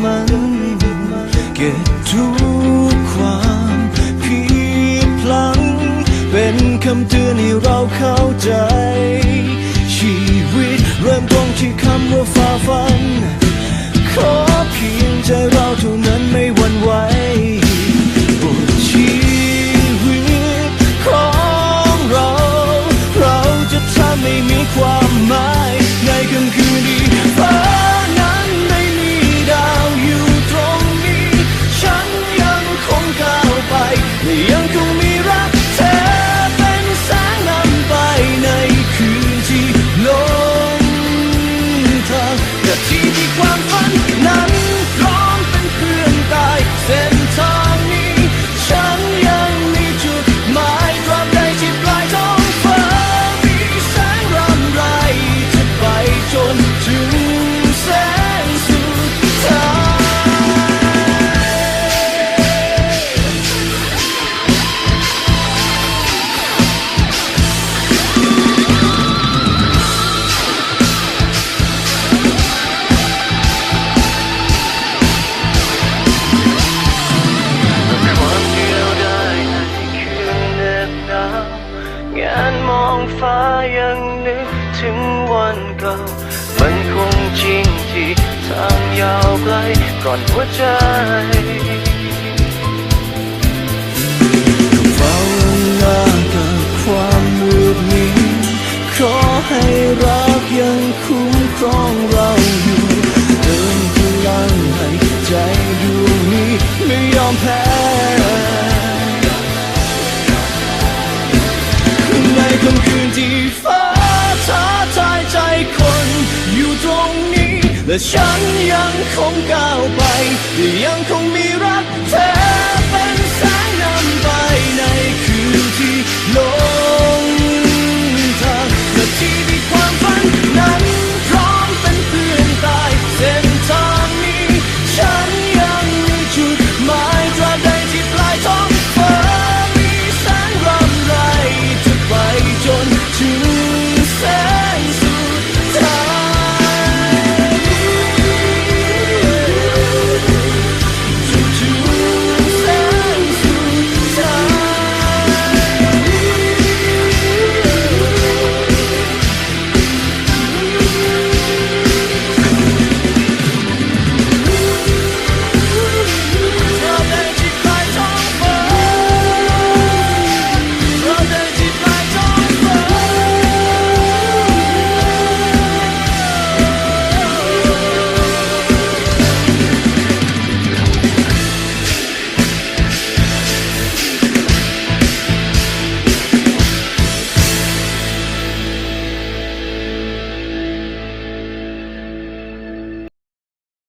มันเก็บทุกความผิดพลั้งเป็นคำเตือนให้เราเข้าใจชีวิตเริ่มต้นที่คำว่าฝ่าฟันขอเพียงใจเราเท่านั้นไม่หวั่นไหวบทชีวิตของเราจะทำให้มีความหมายในค่ำคืนที่ฟ้านั้นไม่มีดาวอยู่ตรงนี้ฉันยังคงก้าวไปและยังคงมีรักเธอเป็นแสงนำไปในคืนที่ลงทางนาทีที่ความฝันนั้นพร้อมเป็นเพื่อนกายเส้นทางนี้ฉันยังมีจุดหมายตราบใดที่ปลายท้องฟ้ามีแสงรำไรจะไปจนถึงแสงสุดท้ายความเดียวดายในคืนเหน็บหนาวงานมองฟ้ายังนึกถึงวันเก่ามันคงจริงที่ทางยาวไกลก่อนหัวใจเฝ้าหน้ากับความมืดมิดขอให้รักยังคุ้มครองเราอยู่เติมพลังให้ใจดวงนี้ไม่ยอมแพ้ในค่ำคืนที่ฟ้าท้าทายใจคนอยู่ตรงนี้และฉันยังคงก้าวไปยังคงมีรัก